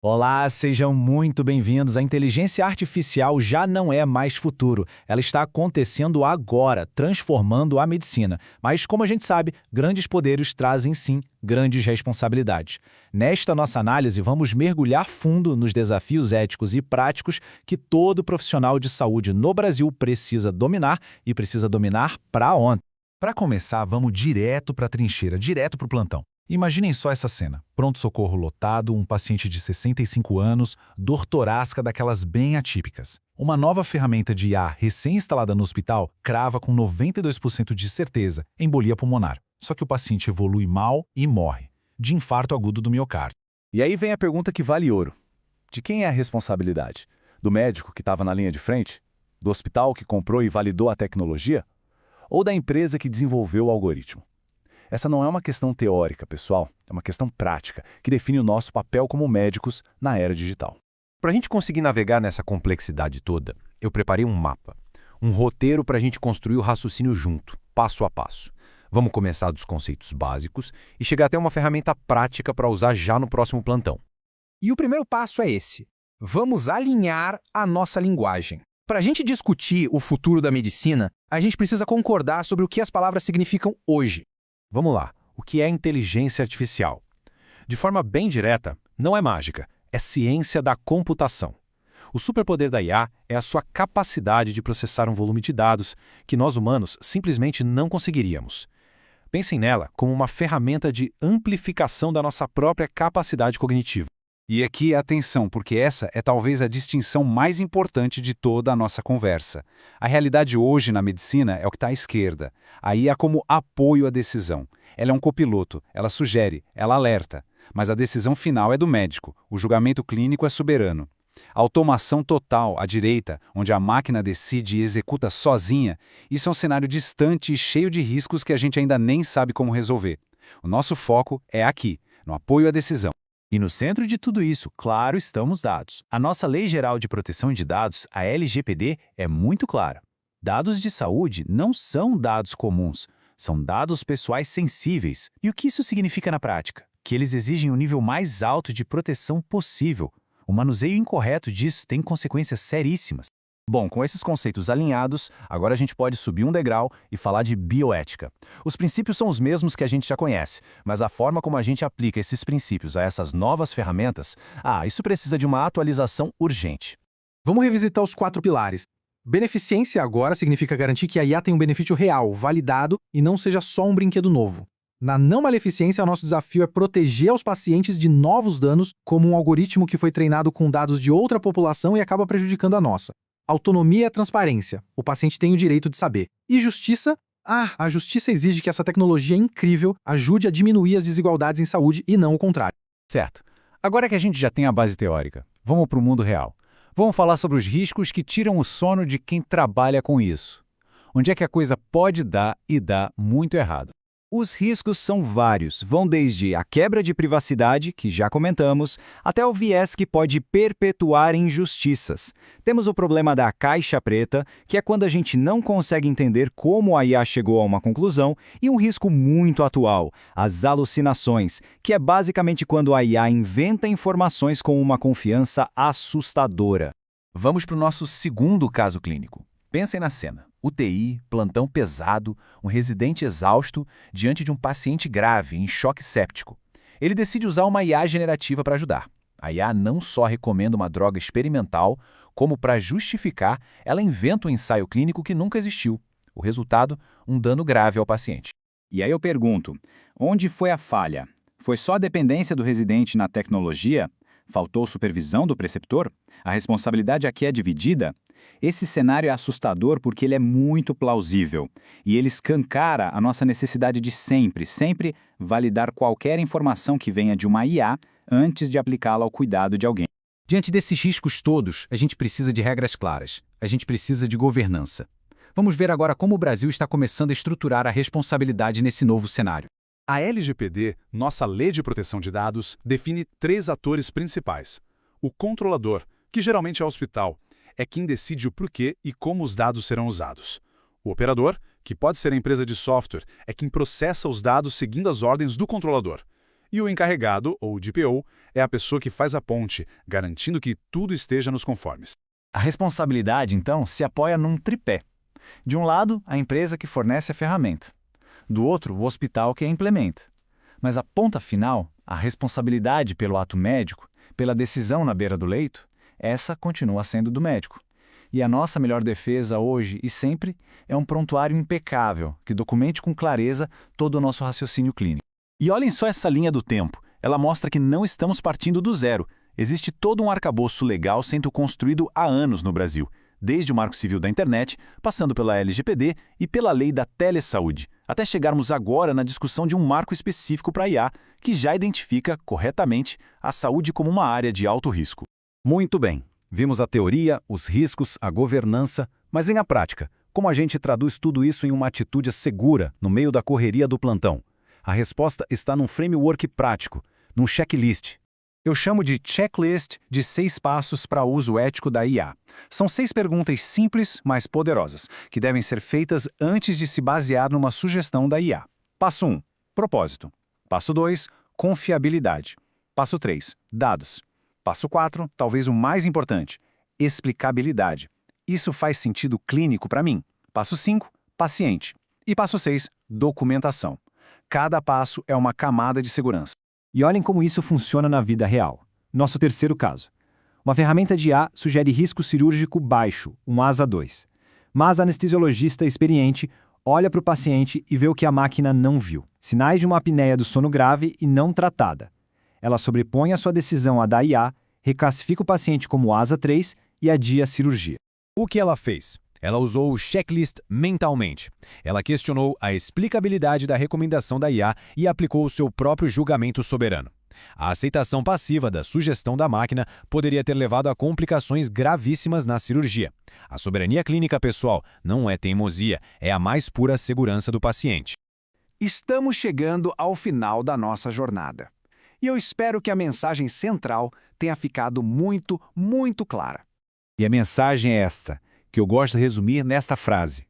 Olá, sejam muito bem-vindos. A inteligência artificial já não é mais futuro. Ela está acontecendo agora, transformando a medicina. Mas, como a gente sabe, grandes poderes trazem, sim, grandes responsabilidades. Nesta nossa análise, vamos mergulhar fundo nos desafios éticos e práticos que todo profissional de saúde no Brasil precisa dominar e precisa dominar para ontem. Para começar, vamos direto para a trincheira, direto para o plantão. Imaginem só essa cena. Pronto-socorro lotado, um paciente de 65 anos, dor torácica daquelas bem atípicas. Uma nova ferramenta de IA recém-instalada no hospital crava com 92% de certeza embolia pulmonar. Só que o paciente evolui mal e morre, de infarto agudo do miocárdio. E aí vem a pergunta que vale ouro. De quem é a responsabilidade? Do médico que estava na linha de frente? Do hospital que comprou e validou a tecnologia? Ou da empresa que desenvolveu o algoritmo? Essa não é uma questão teórica, pessoal, é uma questão prática, que define o nosso papel como médicos na era digital. Para a gente conseguir navegar nessa complexidade toda, eu preparei um mapa, um roteiro para a gente construir o raciocínio junto, passo a passo. Vamos começar dos conceitos básicos e chegar até uma ferramenta prática para usar já no próximo plantão. E o primeiro passo é esse. Vamos alinhar a nossa linguagem. Para a gente discutir o futuro da medicina, a gente precisa concordar sobre o que as palavras significam hoje. Vamos lá, o que é inteligência artificial? De forma bem direta, não é mágica, é ciência da computação. O superpoder da IA é a sua capacidade de processar um volume de dados que nós humanos simplesmente não conseguiríamos. Pensem nela como uma ferramenta de amplificação da nossa própria capacidade cognitiva. E aqui atenção, porque essa é talvez a distinção mais importante de toda a nossa conversa. A realidade hoje na medicina é o que está à esquerda. A IA como apoio à decisão. Ela é um copiloto, ela sugere, ela alerta. Mas a decisão final é do médico, o julgamento clínico é soberano. A automação total, à direita, onde a máquina decide e executa sozinha, isso é um cenário distante e cheio de riscos que a gente ainda nem sabe como resolver. O nosso foco é aqui, no apoio à decisão. E no centro de tudo isso, claro, estão os dados. A nossa Lei Geral de Proteção de Dados, a LGPD, é muito clara. Dados de saúde não são dados comuns, são dados pessoais sensíveis. E o que isso significa na prática? Que eles exigem o nível mais alto de proteção possível. O manuseio incorreto disso tem consequências seríssimas. Bom, com esses conceitos alinhados, agora a gente pode subir um degrau e falar de bioética. Os princípios são os mesmos que a gente já conhece, mas a forma como a gente aplica esses princípios a essas novas ferramentas, isso precisa de uma atualização urgente. Vamos revisitar os 4 pilares. Beneficência agora significa garantir que a IA tem um benefício real, validado, e não seja só um brinquedo novo. Na não maleficência, o nosso desafio é proteger os pacientes de novos danos, como um algoritmo que foi treinado com dados de outra população e acaba prejudicando a nossa. Autonomia é transparência. O paciente tem o direito de saber. E justiça? A justiça exige que essa tecnologia incrível ajude a diminuir as desigualdades em saúde e não o contrário. Certo. Agora que a gente já tem a base teórica, vamos para o mundo real. Vamos falar sobre os riscos que tiram o sono de quem trabalha com isso. Onde é que a coisa pode dar e dá muito errado? Os riscos são vários, vão desde a quebra de privacidade, que já comentamos, até o viés que pode perpetuar injustiças. Temos o problema da caixa preta, que é quando a gente não consegue entender como a IA chegou a uma conclusão, e um risco muito atual, as alucinações, que é basicamente quando a IA inventa informações com uma confiança assustadora. Vamos para o nosso segundo caso clínico. Pensem na cena. UTI, plantão pesado, um residente exausto diante de um paciente grave, em choque séptico. Ele decide usar uma IA generativa para ajudar. A IA não só recomenda uma droga experimental, como para justificar, ela inventa um ensaio clínico que nunca existiu. O resultado, um dano grave ao paciente. E aí eu pergunto, onde foi a falha? Foi só a dependência do residente na tecnologia? Faltou supervisão do preceptor? A responsabilidade aqui é dividida? Esse cenário é assustador porque ele é muito plausível e ele escancara a nossa necessidade de sempre validar qualquer informação que venha de uma IA antes de aplicá-la ao cuidado de alguém. Diante desses riscos todos, a gente precisa de regras claras. A gente precisa de governança. Vamos ver agora como o Brasil está começando a estruturar a responsabilidade nesse novo cenário. A LGPD, nossa Lei de Proteção de Dados, define 3 atores principais. O controlador, que geralmente é o hospital, é quem decide o porquê e como os dados serão usados. O operador, que pode ser a empresa de software, é quem processa os dados seguindo as ordens do controlador. E o encarregado, ou DPO, é a pessoa que faz a ponte, garantindo que tudo esteja nos conformes. A responsabilidade, então, se apoia num tripé. De um lado, a empresa que fornece a ferramenta. Do outro, o hospital que a implementa. Mas a ponta final, a responsabilidade pelo ato médico, pela decisão na beira do leito, essa continua sendo do médico. E a nossa melhor defesa hoje e sempre é um prontuário impecável que documente com clareza todo o nosso raciocínio clínico. E olhem só essa linha do tempo. Ela mostra que não estamos partindo do zero. Existe todo um arcabouço legal sendo construído há anos no Brasil, desde o Marco Civil da Internet, passando pela LGPD e pela Lei da Telesaúde, até chegarmos agora na discussão de um marco específico para a IA, que já identifica, corretamente, a saúde como uma área de alto risco. Muito bem. Vimos a teoria, os riscos, a governança, mas em a prática, como a gente traduz tudo isso em uma atitude segura no meio da correria do plantão? A resposta está num framework prático, num checklist. Eu chamo de checklist de 6 passos para uso ético da IA. São 6 perguntas simples, mas poderosas, que devem ser feitas antes de se basear numa sugestão da IA. Passo 1, propósito. Passo 2, confiabilidade. Passo 3, dados. Passo 4, talvez o mais importante, explicabilidade. Isso faz sentido clínico para mim. Passo 5, paciente. E passo 6, documentação. Cada passo é uma camada de segurança. E olhem como isso funciona na vida real. Nosso terceiro caso. Uma ferramenta de IA sugere risco cirúrgico baixo, um ASA 2. Mas a anestesiologista experiente olha para o paciente e vê o que a máquina não viu. Sinais de uma apneia do sono grave e não tratada. Ela sobrepõe a sua decisão à da IA, reclassifica o paciente como ASA 3 e adia a cirurgia. O que ela fez? Ela usou o checklist mentalmente. Ela questionou a explicabilidade da recomendação da IA e aplicou o seu próprio julgamento soberano. A aceitação passiva da sugestão da máquina poderia ter levado a complicações gravíssimas na cirurgia. A soberania clínica pessoal não é teimosia, é a mais pura segurança do paciente. Estamos chegando ao final da nossa jornada. E eu espero que a mensagem central tenha ficado muito, muito clara. E a mensagem é esta, que eu gosto de resumir nesta frase.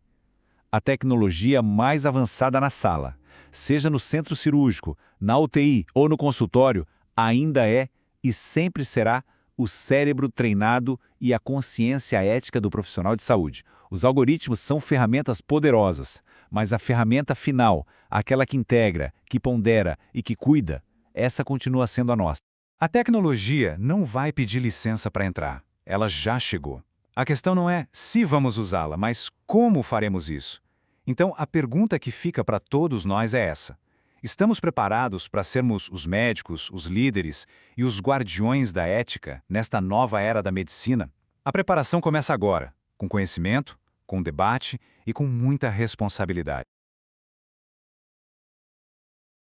A tecnologia mais avançada na sala, seja no centro cirúrgico, na UTI ou no consultório, ainda é e sempre será o cérebro treinado e a consciência ética do profissional de saúde. Os algoritmos são ferramentas poderosas, mas a ferramenta final, aquela que integra, que pondera e que cuida, essa continua sendo a nossa. A tecnologia não vai pedir licença para entrar, ela já chegou. A questão não é se vamos usá-la, mas como faremos isso. Então, a pergunta que fica para todos nós é essa. Estamos preparados para sermos os médicos, os líderes e os guardiões da ética nesta nova era da medicina? A preparação começa agora, com conhecimento, com debate e com muita responsabilidade.